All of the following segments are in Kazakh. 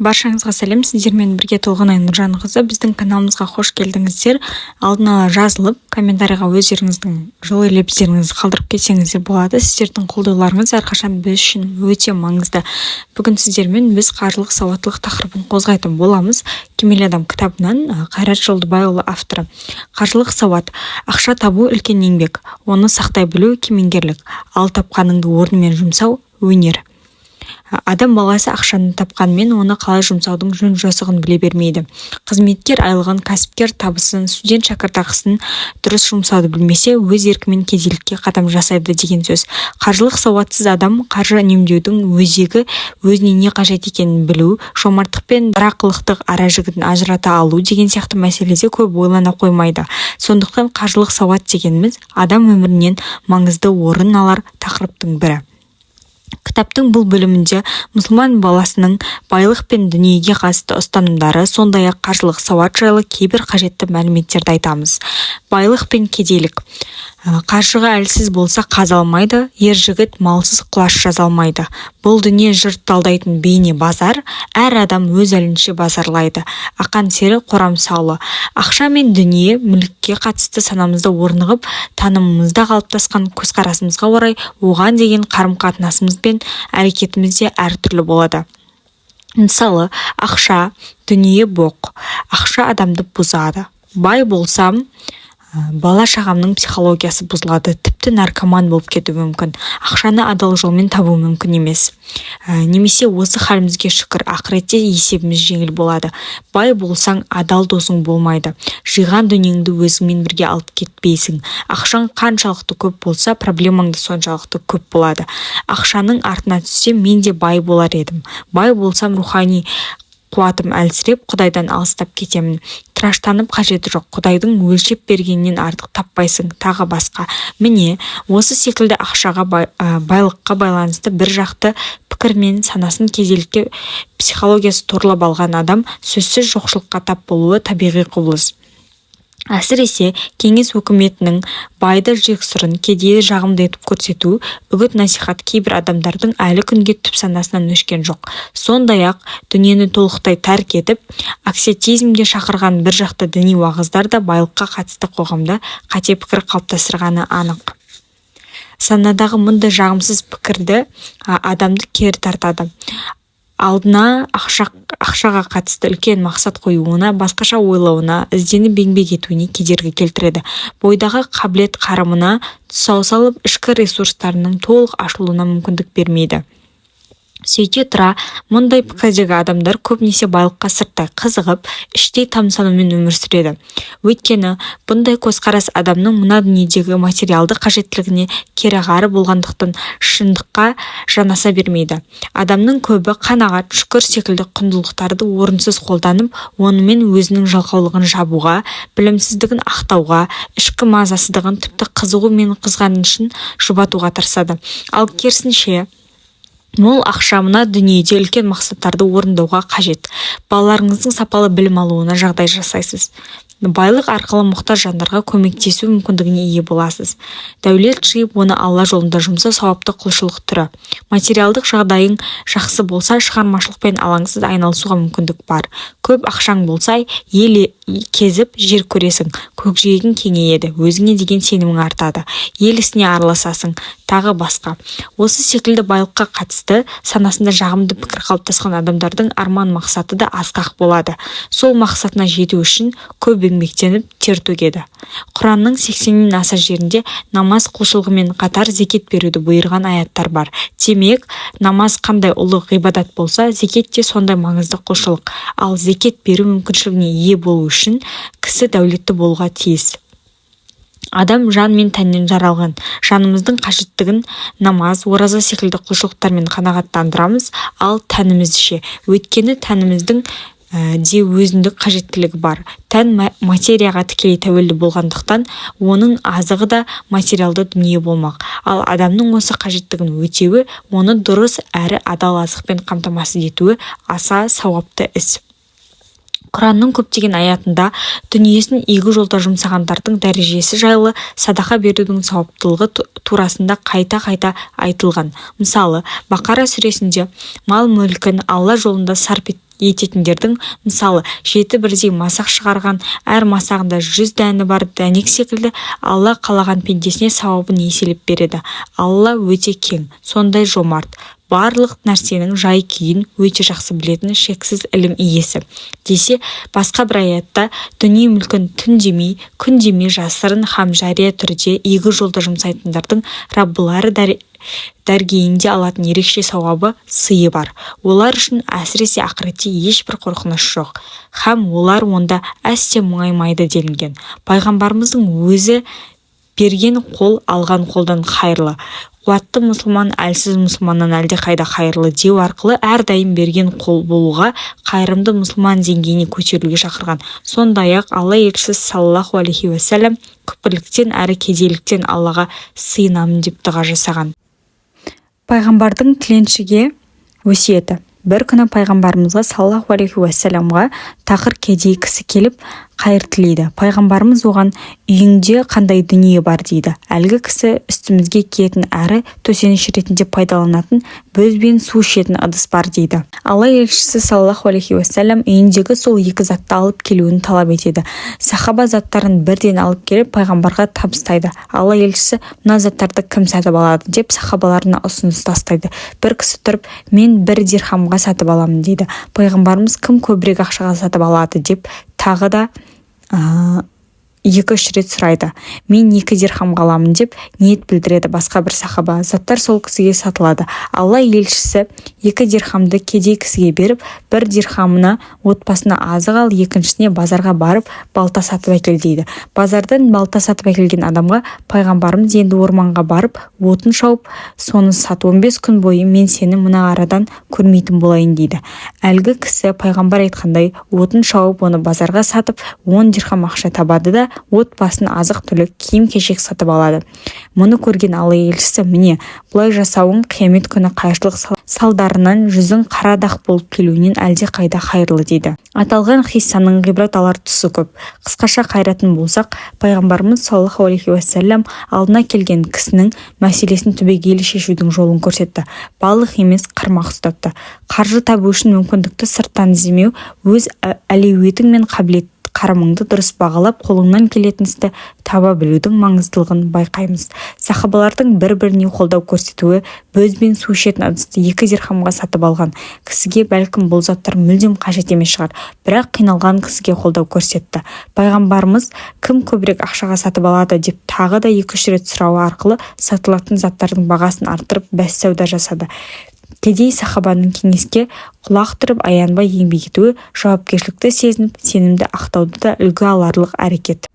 Баршаңызға сәлем, сіздермен бірге Толғанай Нұржанқызы. Біздің каналымызға қош келдіңіздер. Алдын ала жазылып, комментарийға өздеріңіздің жылы лебіздеріңізді қалдырып кетсеңіздер болады. Сіздердің қолдауларыңыз әрқашан біз үшін өте маңызды. Бүгін сіздермен біз қаржылық сауаттылық тақырыбын қозғайтын боламыз. Кемел адам кітабынан Қайрат Жолдыбайұлы авторы. Қаржылық сауат: ақша табу үлкен еңбек, оны сақтай білу кемеңгерлік, ал тапқаныңды орнымен жұмсау өнер. Адам баласы ақшаны тапқанмен оны қалай жұмсаудың жөн-жосығын біле бермейді. Қызметкер айлығын, кәсіпкер табысын, студент шәкіртақысын дұрыс жұмсауды білмесе, өз еркімен кедейлікке қадам жасайды деген сөз. Қаржылық сауатсыз адам қаржы үнемдеудің өзегі, өзіне не қажет екенін білу, жомарттық пен дарақылықтық ара жігін ажырата алу деген сияқты мәселеде көп ойлана қоймайды. Сондықтан қаржылық сауат дегеніміз адам өмірінен маңызды орын алар тақырыптың бірі. Кітаптың бұл бөлімінде мұсылман баласының байлық пен дүниеге қатысты ұстанымдары, сондай-ақ қаржылық сауат жайлы кейбір қажетті мәліметтерді айтамыз. Байлық пен кедейлік. Қаржыға әлсіз болса қаза алмайды, ер жігіт малсыз құлаш жаза алмайды. Бұл дүние жұрт талдайтын бейне базар, әр адам өз әлінше базарлайды. Ақан сері қорамсаулы. Ақша мен дүние, мүлікке қатысты санамызда орнығып, танымымызда қалыптасқан көзқарасымызға орай оған деген қарым-қатынасымыз бен әрекетімізде әртүрлі болады. Мысалы, ақша, дүние боқ. Ақша адамды бұзады. Бай болсам, бала шағамның психологиясы бұзылады, тіпті наркоман болып кетуі мүмкін. Ақшаны адал жолмен табу мүмкін емес. Немесе осы халімізге шүкір, ақыретте есебіміз жеңіл болады. Бай болсаң, адал досың болмайды. Жиған дүниеңді өзіңмен бірге алып кетпейсің. Ақшаң қаншалықты көп болса, проблемаң да соншалықты көп болады. Ақшаның артына түссем, мен де бай болар едім. Бай болсам, рухани қуатым әлсіреп, Құдайдан алыстап кетемін. Тыраштанып қажеті жоқ, Құдайдың өлшеп бергеннен артық таппайсың, тағы басқа. Міне, осы секілді ақшаға, байлыққа байланысты бір жақты пікірмен санасын кедейлікке психологиясы торлап алған адам сөзсіз жоқшылыққа тап болуы табиғи құбылыс. Әсіресе кеңес өкіметінің байды жексұрын, кедейді жағымды етіп көрсету, үгіт-насихат кейбір адамдардың әлі күнге түп санасынан өшкен жоқ. Сондай-ақ дүниені толықтай тәрк етіп, аксетизмге шақырған бір жақты діни уағыздар да байлыққа қатысты қоғамда қате пікір қалыптастырғаны анық. Санадағы мұндай жағымсыз пікірді адамды кері тартады. Алдына ақшаға қатысты үлкен мақсат қоюына, басқаша ойлауына, ізденіп еңбек етуіне кедергі келтіреді. Бойдағы қабілет қарымына тұсау салып, ішкі ресурстарының толық ашылуына мүмкіндік бермейді. Сөйте тұра, мұндай пікірдегі адамдар көбінесе байлыққа сырттай қызығып, іштей тамсанумен өмір сүреді. Өйткені бұндай көзқарас адамның мына дүниедегі материалды қажеттілігіне кереғары болғандықтан шындыққа жанаса бермейді. Адамның көбі қанағат, шүкір секілді құндылықтарды орынсыз қолданып, онымен өзінің жалқаулығын жабуға, білімсіздігін ақтауға, ішкі мазасыздығын, тіпті қызығу мен қызғанышын жұбатуға тырысады. Ал керісінше, мол ақша мына дүниеде үлкен мақсаттарды орындауға қажет. Балаларыңыздың сапалы білім алуына жағдай жасайсыз. Байлық арқылы мұқтаж жандарға көмектесу мүмкіндігіне ие боласыз. Дәулет жиып, оны Алла жолында жұмсау сауапты құлшылық түрі. Материалдық жағдайың жақсы болса, шығармашылықпен алаңсыз айналысуға мүмкіндік бар. Көп ақшаң болса, ел кезіп жер көресің, көкжиегің кеңейеді, өзіңе деген сенімің артады, ел ісіне араласасың, тағы басқа. Осы секілді байлыққа қатысты санасында жағымды пікір қалыптасқан адамдардың арман мақсаты да асқақ болады. Сол мақсатына жету үшін көп еңбектеніп тер төгеді. Құранның 80-нен аса жерінде намаз құлшылығымен қатар зекет беруді бұйырған аяттар бар. Демек, намаз қандай ұлы ғибадат болса, зекет те сондай маңызды құлшылық. Ал зекет беру мүмкіншілігіне ие болу үшін кісі дәулетті болуға тиіс. Адам жан мен тәннен жаралған. Жанымыздың қажеттігін намаз, ораза секілді құлшылықтармен қанағаттандырамыз, ал тәнімізді ше. Өйткені тәніміздің де өзіндік қажеттілігі бар. Тән материяға тікелей тәуелді болғандықтан, оның азығы да материалды дүние болмақ. Ал адамның осы қажеттігін өтеуі, оны дұрыс әрі адал азықпен қамтамасыз етуі аса сауапты іс. Құранның көптеген аятында дүниесін игі жолда жұмсағандардың дәрежесі жайлы садақа берудің сауаптылығы турасында қайта айтылған. Мысалы, Бақара сүресінде мал мүлкін Алла жолында сарп ететіндердің, мысалы 7 бірдей масақ шығарған, әр масағында 100 дәні бар дәнек секілді, Алла қалаған пендесіне сауабын еселеп береді. Алла өте кең, сондай жомарт, барлық нәрсенің жай-күйін өте жақсы білетін шексіз ілім иесі. Десе, басқа бір аятта дүние мүлкін түн демей, күн демей жасырын һәм жария түрде игі жолда жұмсайтындардың Раббылары дәргейінде алатын ерекше сауабы, сыйы бар. Олар үшін әсіресе ақыретте ешбір қорқыныш жоқ, һәм олар онда әсте мұңаймайды делінген. Пайғамбарымыздың өзі берген қол алған қолдан қайырлы, қуатты мұсылман әлсіз мұсылманнан әлдеқайда қайырлы деу арқылы әрдайым берген қол болуға, қайырымды мұсылман деңгейіне көтерілуге шақырған. Сондай-ақ Алла елшісі саллаллаху алейхи уассалам күпірліктен әрі кедейліктен Аллаға сыйынамын деп дұға жасаған. Пайғамбардың тіленшіге өсиеті. Бір күні пайғамбарымызға саллаллаху алейхи уассаламға тақыр кедей кісі келіп қайыр тілейді. Пайғамбарымыз оған үйіңде қандай дүние бар дейді. Әлгі кісі үстімізге киетін әрі төсеніш ретінде пайдаланатын бөз бен су ішетін ыдыс бар дейді. Алла елшісі саллаллаху алейхи уассалам үйіндегі сол екі затты алып келуін талап етеді. Сахаба заттарын бірден алып келіп пайғамбарға табыстайды. Алла елшісі мына заттарды кім сатып алады деп сахабаларына ұсыныс тастайды. Бір кісі тұрып, мен 1 дирхамға сатып аламын дейді. Пайғамбарымыз кім көбірек ақшаға сатып алады деп тағы да 2-3 рет сұрайды. Мен 2 дирхамға аламын деп ниет білдіреді басқа бір сахаба. Заттар сол кісіге сатылады. Алла елшісі 2 дирхамды кедей кісіге беріп, 1 дирхамына отбасына азық ал, екіншісіне базарға барып балта сатып әкел дейді. Базардан балта сатып әкелген адамға пайғамбарымыз енді орманға барып отын шауып, соны сат, 15 күн бойы мен сені мына арадан көрмейтін болайын дейді. Әлгі кісі пайғамбар айтқандай отын шауып, оны базарға сатып 10 дирхам ақша табады да отбасын азық-түлік киім-кешек сатып алады. Мұны көрген Алла елшісі, міне, бұлай жасауың қиямет күні қайшылық салдарынан жүзің қара дақ болып келуінен әлде қайда қайырлы дейді. Аталған хиссаның ғибрат алар тұсы көп. Қысқаша қайратын болсақ, пайғамбарымыз саллаллаху алейхи уассалам алдына келген кісінің мәселесін түбегейлі шешудің жолын көрсетті. Балық емес, қармақ ұстатты. Қаржы табу үшін мүмкіндікті сырттан іздемеу, өз әлеуетің мен қабілет қарымыңды дұрыс бағалап, қолыңнан келетін істі таба білудің маңыздылығын байқаймыз. Сахабалардың бір-біріне қолдау көрсетуі, бөз бен су ішетін ыдысты 2 дирхамға сатып алған кісіге бәлкім бұл заттар мүлдем қажет емес шығар, бірақ қиналған кісіге қолдау көрсетті. Пайғамбарымыз кім көбірек ақшаға сатып алады деп тағы да 2-3 рет сұрауы арқылы сатылатын заттардың бағасын арттырып бәс сауда жасады. Кедей сахабаның кеңеске құлақ түріп аянбай еңбек етуі, жауапкершілікті сезініп, сенімді ақтауды да үлгі аларлық әрекет.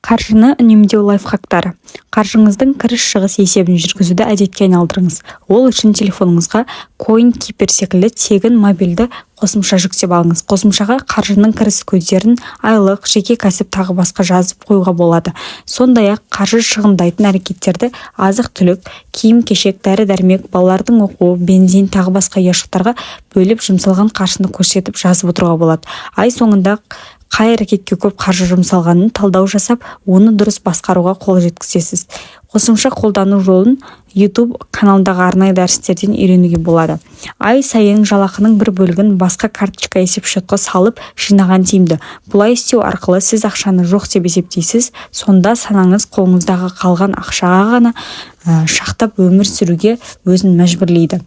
Қаржыны үнемдеу лайфхактары. Қаржыңыздың кіріс-шығыс есебін жүргізуді әдетке айналдырыңыз. Ол үшін телефоныңызға CoinKeeper секілді тегін мобильді қосымша жүктеп алыңыз. Қосымшаға қаржының кіріс көздерін, айлық, жеке кәсіп тағы басқа жазып қоюға болады. Сондай-ақ қаржы шығындайтын әрекеттерді азық-түлік, киім-кешек, дәрі-дәрмек, балалардың оқуы, бензин тағы басқа ұяшықтарға бөліп жұмсалған қаржыны көрсетіп жазып отыруға болады. Ай соңында қай әрекетке көп қаржы жұмсалғанын талдау жасап, оны дұрыс басқаруға қол жеткізесіз. Қосымша қолдану жолын YouTube каналындағы арнайы дәрістерден үйренуге болады. Ай сайын жалақының бір бөлігін басқа карточка есепшотқа салып жинаған тиімді. Бұлай істеу арқылы сіз ақшаны жоқ деп есептейсіз, сонда санаңыз қолыңыздағы қалған ақшаға ғана шақтап өмір сүруге өзін мәжбүрлейді.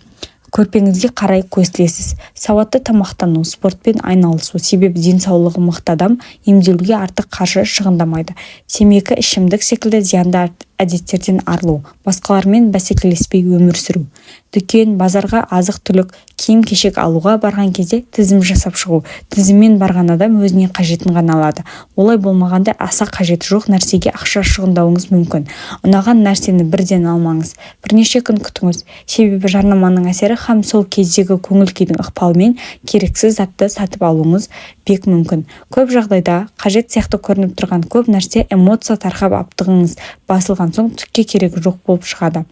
Көрпеңізге қарай көзілесіз. Сауатты тамақтану, спортпен айналысу, себебі денсаулығы мықты адам емделуге артық қаржы шығындамайды. Темекі, ішімдік секілді зиянды әдеттерден арылу, басқалармен бәсекелеспей өмір сүру. Дүкен, базарға азық-түлік, киім-кешек алуға барған кезде тізім жасап шығу. Тізіммен барған адам өзіне қажетін ғана алады. Олай болмағанда аса қажеті жоқ нәрсеге ақша шығындауыңыз мүмкін. Ұнаған нәрсені бірден алмаңыз. Бірнеше күн күтіңіз. Себебі жарнаманың әсері һәм сол кездегі көңіл-күйдің ықпалымен керексіз затты сатып алуыңыз бек мүмкін. Көп жағдайда қажет сияқты көрініп тұрған көп нәрсе эмоция тарқап аптығыңыз басылған соң түкке керегі жоқ болып шығады.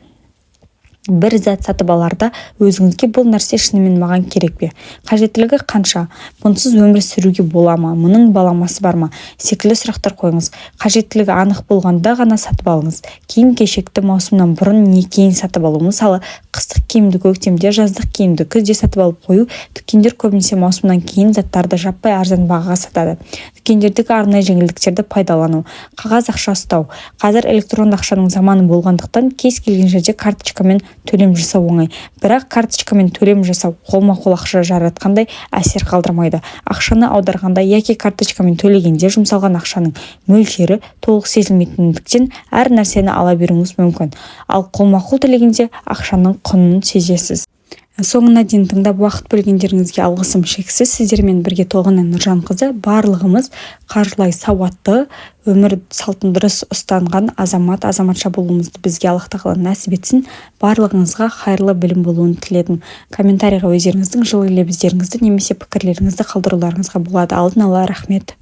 бір зат сатып аларда өзіңізге бұл нәрсе шынымен маған керек пе? Қажеттілігі қанша? Бұнсыз өмір сүруге бола ма? Мұның баламасы бар ма? Секілді сұрақтар қойыңыз. Қажеттілігі анық болғанда ғана сатып алыңыз. Киім-кешекті маусымнан бұрын не кейін сатып алу. Мысалы, қыстық киімді көктемде, жаздық киімді күзде сатып алып қою. Дүкендер көбінесе маусымнан кейін заттарды жаппай арзан бағаға сатады. Дүкендердегі арнайы жеңілдіктерді пайдалану. Қағаз ақша ұстау. Қазір электронды ақшаның заманы болғандықтан кез келген жерде карточкамен төлем жасау оңай. Бірақ карточкамен төлем жасау қолма-қол ақша жаратқандай әсер қалдырмайды. Ақшаны аударғанда яки карточкамен төлегенде жұмсалған ақшаның мөлшері толық сезілмейтіндіктен әр нәрсені ала беруіңіз мүмкін. Ал қолма-қол төлегенде ақшаның құнын сезесіз. Соңына дейін тыңдап уақыт бөлгендеріңізге алғысым шексіз. Сіздермен бірге Толғанай Нұржанқызы. Барлығымыз қаржылай сауатты, өмір салтын дұрыс ұстанған азаматша болуымызды бізге Аллах тағала нәсіп етсін. Барлығыңызға қайырлы білім болуын тіледім. Комментарийға өздеріңіздің жылы лебіздеріңізді немесе пікірлеріңізді қалдыруларыңызға болады. Алдын ала рахмет.